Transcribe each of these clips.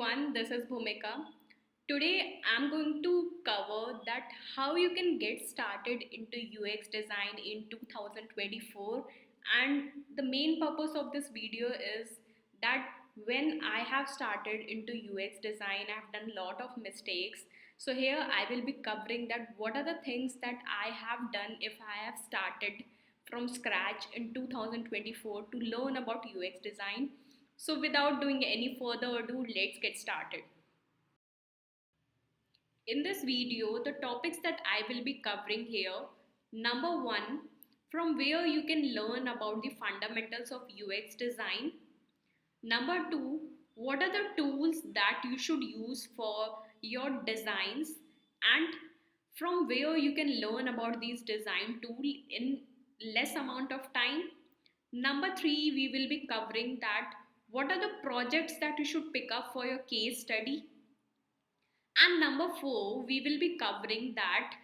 everyone, this is Bhumika. Today I'm going to cover that how you can get started into UX design in 2024, and the main purpose of this video is that when I have started into UX design I've done a lot of mistakes. So here I will be covering that what are the things that I have done if I have started from scratch in 2024 to learn about UX design. So without doing any further ado, let's get started. In this video, the topics that I will be covering here, number one, from where you can learn about the fundamentals of UX design. Number two, what are the tools that you should use for your designs, and from where you can learn about these design tools in less amount of time. Number three, we will be covering that what are the projects that you should pick up for your case study. And number four, we will be covering that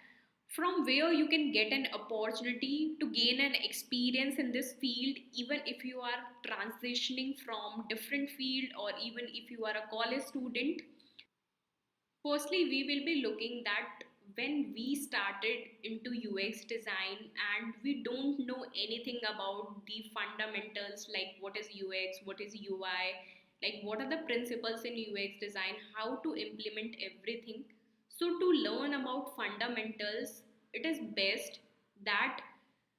from where you can get an opportunity to gain an experience in this field, even if you are transitioning from different field or even if you are a college student. Firstly, we will be looking that when we started into UX design and we don't know anything about the fundamentals like what is UX, what is UI, like what are the principles in UX design, how to implement everything. So, to learn about fundamentals, it is best that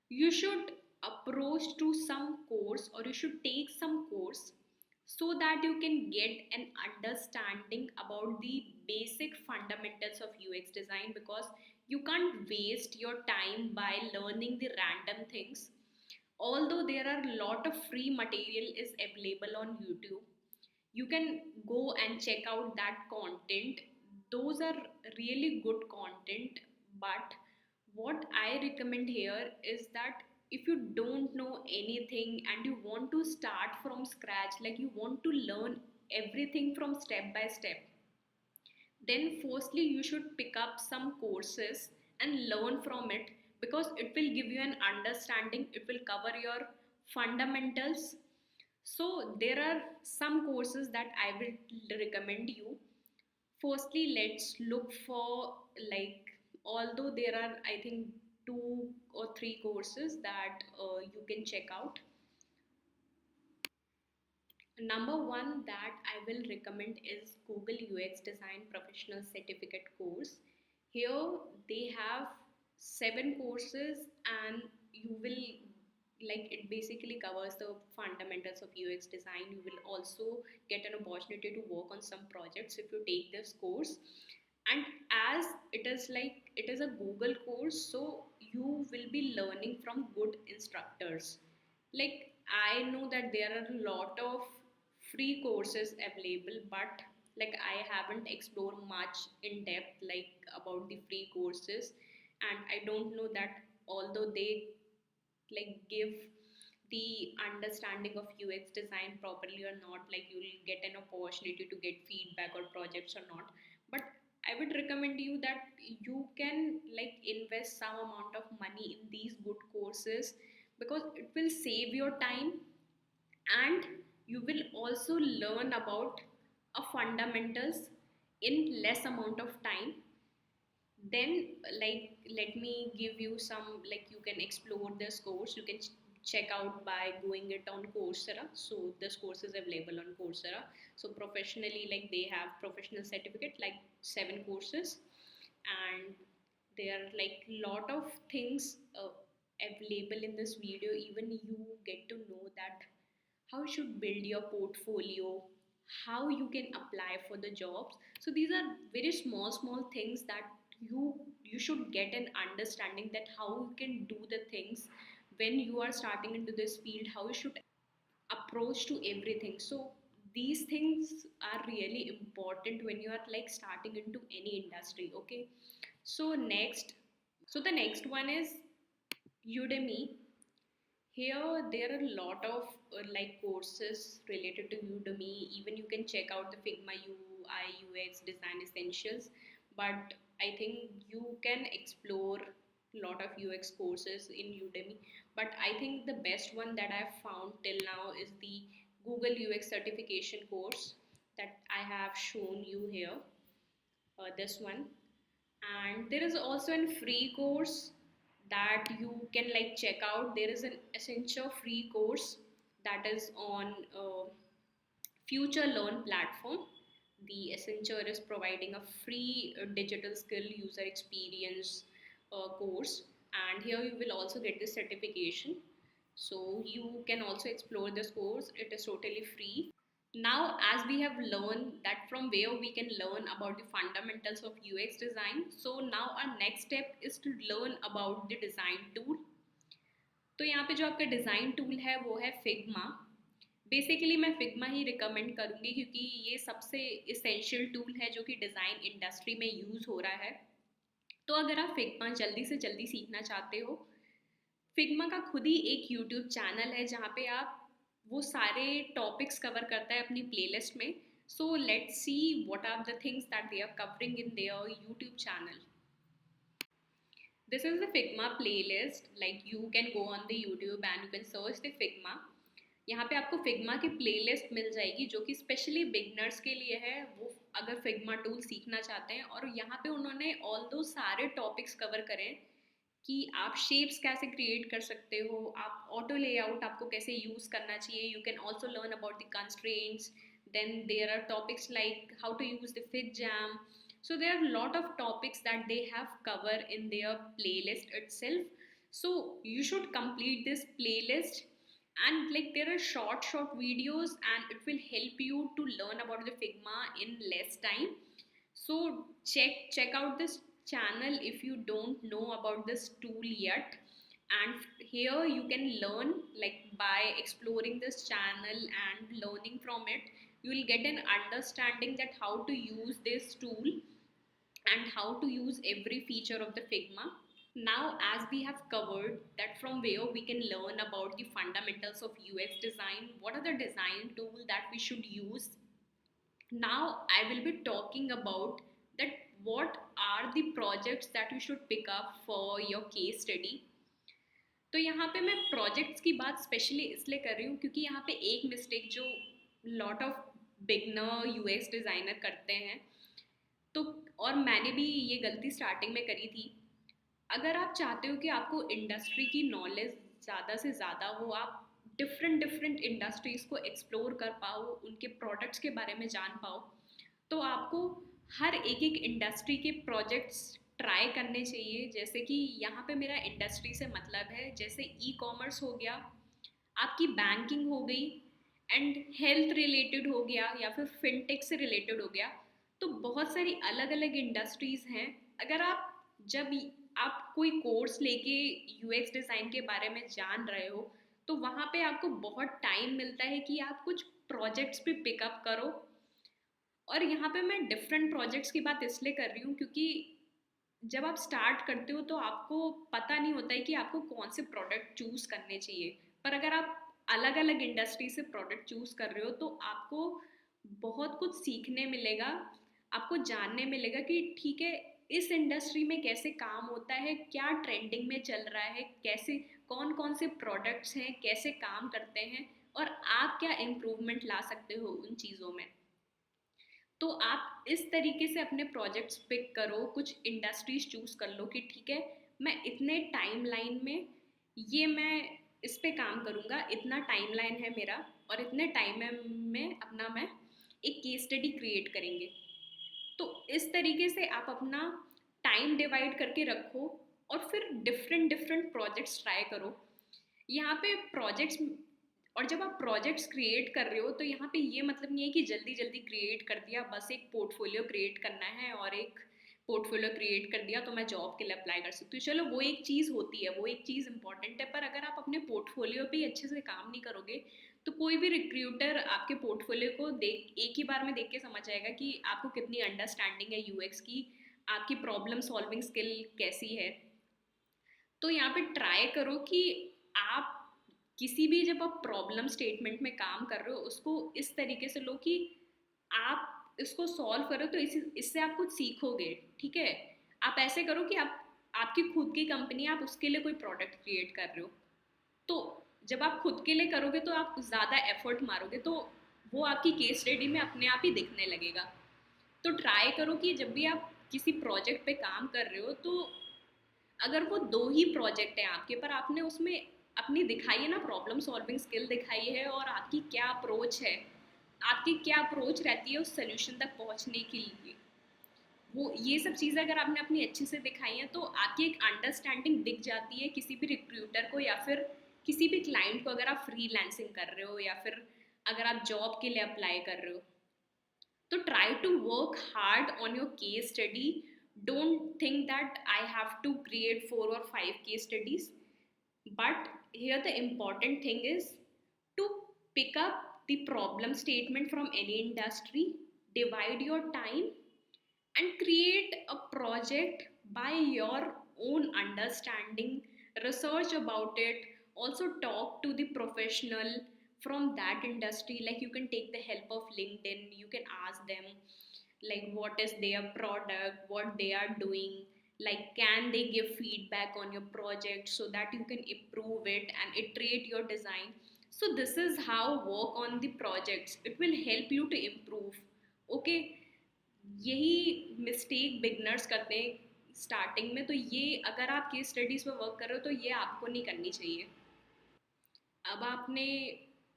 you should approach to some course or you should take some course so that you can get an understanding about the basic fundamentals of UX design, because you can't waste your time by learning the random things. Although there are a lot of free material is available on YouTube, you can go and check out that content. Those are really good content, but what I recommend here is that if you don't know anything and you want to start from scratch, like you want to learn everything from step by step, then firstly you should pick up some courses and learn from it, because it will give you an understanding, it will cover your fundamentals. So there are some courses that I will recommend you. Firstly, let's look for, like, although there are I think two or three courses that you can check out. Number one that I will recommend is Google UX Design Professional Certificate course. Here they have seven courses, and you will, like, it basically covers the fundamentals of UX design. You will also get an opportunity to work on some projects if you take this course. And as it is, like, it is a Google course, so you will be learning from good instructors. Like, I know that there are a lot of free courses available, but like I haven't explored much in depth like about the free courses, and I don't know that although they like give the understanding of UX design properly or not, like you'll get an opportunity to get feedback or projects or not. But I would recommend you that you can like invest some amount of money in these good courses, because it will save your time, and you will also learn about a fundamentals in less amount of time. Then, like, let me give you some, like, you can explore this course, you can check out by going it on Coursera. So this course is available on Coursera. So professionally, like, they have professional certificate like seven courses, and there are like lot of things available in this video. Even you get to know that how you should build your portfolio, how you can apply for the jobs. So these are very small things that you should get an understanding that how you can do the things when you are starting into this field, how you should approach to everything. So these things are really important when you are like starting into any industry. Okay, so next, so the next one is Udemy. Here, there are a lot of like courses related to Udemy. Even you can check out the Figma UI UX Design Essentials. But I think you can explore a lot of UX courses in Udemy. But I think the best one that I've found till now is the Google UX certification course that I have shown you here, this one. And there is also a free course that you can like check out. There is an Accenture free course that is on Future Learn platform. The Accenture is providing a free digital skill user experience course, and here you will also get this certification. So you can also explore this course. It is totally free. Now, as we have learned that from where we can learn about the fundamentals of UX design, so now our next step is to learn about the design tool. तो यहाँ पे जो आपका design tool है वो है Figma. Basically मैं Figma ही recommend करूँगी क्योंकि ये सबसे इसेंशियल टूल है जो कि डिज़ाइन इंडस्ट्री में यूज़ हो रहा है. तो अगर आप फिग्मा जल्दी से जल्दी सीखना चाहते हो, फिग्मा का खुद ही एक यूट्यूब चैनल है जहाँ पे आप वो सारे टॉपिक्स कवर करता है अपनी प्लेलिस्ट में. So let's see what are the things that they are covering in their YouTube channel. This is the Figma playlist. Like you can go on the YouTube and you can search the Figma. यहाँ पे आपको Figma की playlist मिल जाएगी जो कि specially beginners के लिए है, वो अगर Figma टूल सीखना चाहते हैं. और यहाँ पे उन्होंने ऑल दो सारे टॉपिक्स कवर करें कि आप शेप्स कैसे क्रिएट कर सकते हो, आप ऑटो लेआउट आपको कैसे यूज़ करना चाहिए. You can also learn about the constraints. Then there are topics like how to use the FigJam. So there are a lot of topics that they have covered in their playlist itself. So you should complete this playlist, and like there are short videos and it will help you to learn about the Figma in less time. So check out this channel if you don't know about this tool yet. And here you can learn, like by exploring this channel and learning from it, you will get an understanding that how to use this tool and how to use every feature of the Figma. Now, as we have covered that from where we can learn about the fundamentals of UX design, what are the design tools that we should use? Now, I will be talking about that what are the projects that you should pick up for your case study. तो यहाँ पे मैं projects की बात specially इसलिए कर रही हूँ क्योंकि यहाँ पे एक मिस्टेक जो lot of beginner UX designer करते हैं, तो और मैंने भी ये गलती स्टार्टिंग में करी थी. अगर आप चाहते हो कि आपको इंडस्ट्री की नॉलेज ज़्यादा से ज़्यादा हो, आप डिफरेंट इंडस्ट्रीज़ को एक्सप्लोर कर पाओ, उनके प्रोडक्ट्स के बारे में जान पाओ, तो आपको हर एक इंडस्ट्री के प्रोजेक्ट्स ट्राई करने चाहिए. जैसे कि यहाँ पे मेरा इंडस्ट्री से मतलब है जैसे ई कॉमर्स हो गया, आपकी बैंकिंग हो गई, एंड हेल्थ रिलेटेड हो गया, या फिर फिनटेक से रिलेटेड हो गया. तो बहुत सारी अलग अलग इंडस्ट्रीज़ हैं. अगर जब आप कोई कोर्स लेके यूएक्स डिज़ाइन के बारे में जान रहे हो, तो वहाँ पे आपको बहुत टाइम मिलता है कि आप कुछ प्रोजेक्ट्स भी पिकअप करो. और यहाँ पे मैं डिफरेंट प्रोजेक्ट्स की बात इसलिए कर रही हूँ क्योंकि जब आप स्टार्ट करते हो तो आपको पता नहीं होता है कि आपको कौन से प्रोडक्ट चूज़ करने चाहिए. पर अगर आप अलग अलग इंडस्ट्री से प्रोडक्ट चूज़ कर रहे हो तो आपको बहुत कुछ सीखने मिलेगा, आपको जानने मिलेगा कि ठीक है इस इंडस्ट्री में कैसे काम होता है, क्या ट्रेंडिंग में चल रहा है, कैसे कौन कौन से प्रोडक्ट्स हैं, कैसे काम करते हैं, और आप क्या इम्प्रूवमेंट ला सकते हो उन चीज़ों में. तो आप इस तरीके से अपने प्रोजेक्ट्स पिक करो, कुछ इंडस्ट्रीज चूज़ कर लो कि ठीक है मैं इतने टाइम लाइन में ये मैं इस पे काम करूँगा, इतना टाइम लाइन है मेरा, और इतने टाइम में अपना मैं एक केस स्टडी क्रिएट करेंगे. तो इस तरीके से आप अपना टाइम डिवाइड करके रखो और फिर डिफरेंट प्रोजेक्ट्स ट्राई करो. यहाँ पे प्रोजेक्ट्स, और जब आप प्रोजेक्ट्स क्रिएट कर रहे हो तो यहाँ पे ये मतलब नहीं है कि जल्दी जल्दी क्रिएट कर दिया, बस एक पोर्टफोलियो क्रिएट करना है और एक पोर्टफोलियो क्रिएट कर दिया तो मैं जॉब के लिए अप्लाई कर सकती हूँ. चलो वो एक चीज़ होती है, वो एक चीज़ इंपॉर्टेंट है, पर अगर आप अपने पोर्टफोलियो पे अच्छे से काम नहीं करोगे तो कोई भी रिक्रूटर आपके पोर्टफोलियो को एक ही बार में देख के समझ जाएगा कि आपको कितनी अंडरस्टैंडिंग है यूएक्स की, आपकी प्रॉब्लम सॉल्विंग स्किल कैसी है. तो यहाँ पे ट्राई करो कि आप किसी भी जब आप प्रॉब्लम स्टेटमेंट में काम कर रहे हो उसको इस तरीके से लो कि आप इसको सॉल्व करो, तो इससे आप कुछ सीखोगे. ठीक है, आप ऐसे करो कि आपकी खुद की कंपनी, आप उसके लिए कोई प्रोडक्ट क्रिएट कर रहे हो, तो जब आप खुद के लिए करोगे तो आप ज़्यादा एफर्ट मारोगे, तो वो आपकी केस स्टडी में अपने आप ही दिखने लगेगा। तो ट्राई करो कि जब भी आप किसी प्रोजेक्ट पे काम कर रहे हो, तो अगर वो दो ही प्रोजेक्ट हैं आपके, पर आपने उसमें अपनी दिखाई है ना, प्रॉब्लम सॉल्विंग स्किल दिखाई है, और आपकी क्या अप्रोच है, आपकी क्या अप्रोच रहती है उस सोल्यूशन तक पहुंचने के लिए, वो ये सब चीज़ें अगर आपने अपनी अच्छे से दिखाई हैं, तो आपकी एक अंडरस्टैंडिंग दिख जाती है किसी भी रिक्रूटर को, या फिर किसी भी क्लाइंट को, अगर आप फ्रीलांसिंग कर रहे हो या फिर अगर आप जॉब के लिए अप्लाई कर रहे हो। तो try to work hard on your case study. Don't think that I have to create 4 or 5 case studies. But here the important thing is to pick up the problem statement from any industry, divide your time, and create a project by your own understanding. Research about it, also talk to the professional from that industry. Like, you can take the help of LinkedIn, you can ask them like what is their product, what they are doing, like can they give feedback on your project so that you can improve it and iterate your design. So this is how work on the projects, it will help you to improve. Okay, यही mistake beginners करते हैं starting में, तो ये अगर आप case studies पे work कर रहे हो तो ये आपको नहीं करनी चाहिए। अब आपने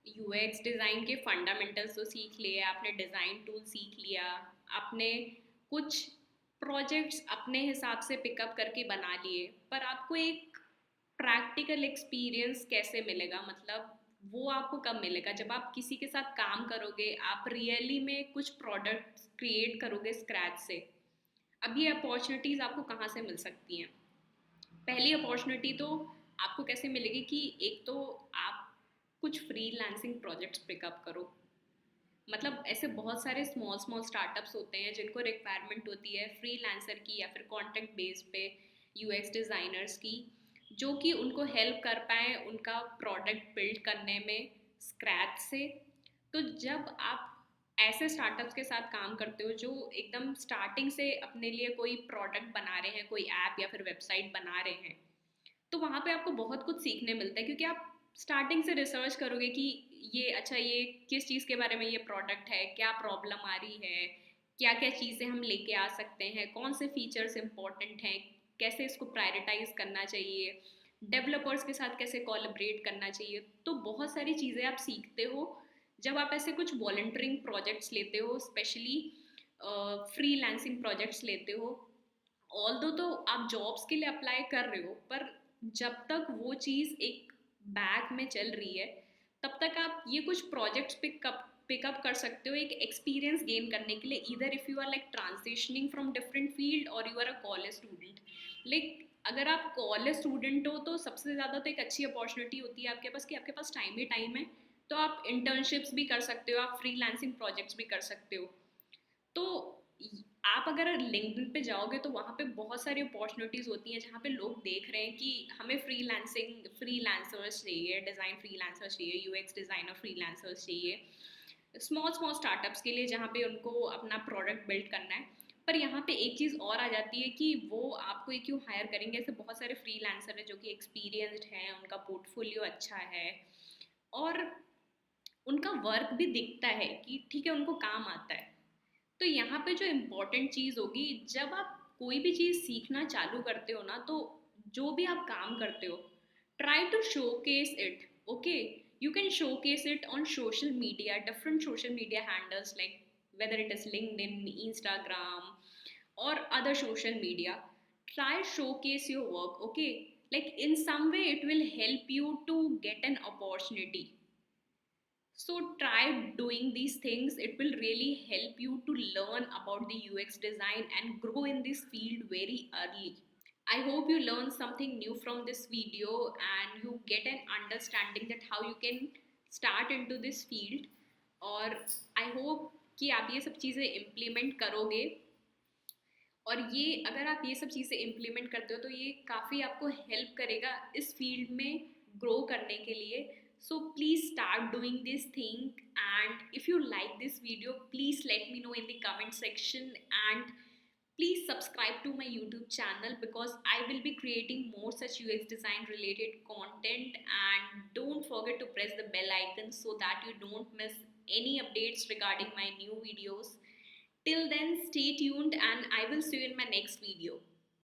यूएक्स डिज़ाइन के फंडामेंटल्स तो सीख लिए, आपने डिज़ाइन टूल सीख लिया, आपने कुछ प्रोजेक्ट्स अपने हिसाब से पिकअप करके बना लिए, पर आपको एक प्रैक्टिकल एक्सपीरियंस कैसे मिलेगा, मतलब वो आपको कब मिलेगा, जब आप किसी के साथ काम करोगे, आप रियली में कुछ प्रोडक्ट्स क्रिएट करोगे स्क्रैच से। अब ये अपॉर्चुनिटीज़ आपको कहाँ से मिल सकती हैं? पहली अपॉर्चुनिटी तो आपको कैसे मिलेगी कि एक तो आप कुछ फ्रीलांसिंग प्रोजेक्ट्स पिकअप करो। मतलब ऐसे बहुत सारे स्मॉल स्मॉल स्टार्टअप्स होते हैं जिनको रिक्वायरमेंट होती है फ्रीलांसर की या फिर कॉन्ट्रैक्ट बेस पे यूएक्स डिज़ाइनर्स की, जो कि उनको हेल्प कर पाएँ उनका प्रोडक्ट बिल्ड करने में स्क्रैच से। तो जब आप ऐसे स्टार्टअप्स के साथ काम करते हो जो एकदम स्टार्टिंग से अपने लिए कोई प्रोडक्ट बना रहे हैं, कोई ऐप या फिर वेबसाइट बना रहे हैं, तो वहाँ पे आपको बहुत कुछ सीखने मिलता है, क्योंकि आप स्टार्टिंग से रिसर्च करोगे कि ये अच्छा, ये किस चीज़ के बारे में ये प्रोडक्ट है, क्या प्रॉब्लम आ रही है, क्या क्या चीज़ें हम लेके आ सकते हैं, कौन से फीचर्स इंपॉर्टेंट हैं, कैसे इसको प्रायोरिटाइज करना चाहिए, डेवलपर्स के साथ कैसे कोलैबोरेट करना चाहिए। तो बहुत सारी चीज़ें आप सीखते हो जब आप ऐसे कुछ वॉलंटियरिंग प्रोजेक्ट्स लेते हो, स्पेशली फ्रीलांसिंग प्रोजेक्ट्स लेते हो। ऑल्दो तो आप जॉब्स के लिए अप्लाई कर रहे हो, पर जब तक वो चीज़ एक बैग में चल रही है, तब तक आप ये कुछ प्रोजेक्ट्स पिकअप कर सकते हो एक एक्सपीरियंस गेन करने के लिए, either if you are like transitioning from different field और you are a college student. Like अगर आप कॉलेज स्टूडेंट हो तो सबसे ज़्यादा तो एक अच्छी अपॉर्चुनिटी होती है आपके पास कि आपके पास टाइम ही टाइम है, तो आप इंटर्नशिप्स भी कर सकते हो, आप फ्रीलांसिंग प्रोजेक्ट्स भी कर सकते हो। तो आप अगर लिंक्डइन पे जाओगे तो वहाँ पे बहुत सारी अपॉर्चुनिटीज़ होती हैं जहाँ पे लोग देख रहे हैं कि हमें फ्रीलांसर्स चाहिए, डिज़ाइन फ्रीलांसर्स चाहिए, यूएक्स डिज़ाइनर फ्रीलांसर्स चाहिए स्मॉल स्मॉल स्टार्टअप्स के लिए जहाँ पे उनको अपना प्रोडक्ट बिल्ड करना है। पर यहाँ पे एक चीज़ और आ जाती है कि वो आपको ये क्यों हायर करेंगे, ऐसे बहुत सारे फ्रीलांसर हैं जो कि एक्सपीरियंस्ड हैं, उनका पोर्टफोलियो अच्छा है, और उनका वर्क भी दिखता है कि ठीक है उनको काम आता है। तो यहाँ पे जो इम्पोर्टेंट चीज़ होगी, जब आप कोई भी चीज़ सीखना चालू करते हो ना, तो जो भी आप काम करते हो, try to showcase it. Okay, you can showcase it on social media, different social media handles, like whether it is LinkedIn, Instagram, or other social media. Try showcase your work. Okay, like in some way it will help you to get an opportunity. So try doing these things. It will really help you to learn about the UX design and grow in this field very early. I hope you learn something new from this video and you get an understanding that how you can start into this field. और I hope कि आप ये सब चीज़ें implement करोगे, और ये अगर आप ये सब चीज़ें इम्प्लीमेंट करते हो तो ये काफ़ी आपको हेल्प करेगा इस फील्ड में ग्रो करने के लिए। So please start doing this thing, and if you like this video please let me know in the comment section, and please subscribe to my YouTube channel because I will be creating more such UX design related content, and don't forget to press the bell icon so that you don't miss any updates regarding my new videos. Till then, stay tuned and I will see you in my next video.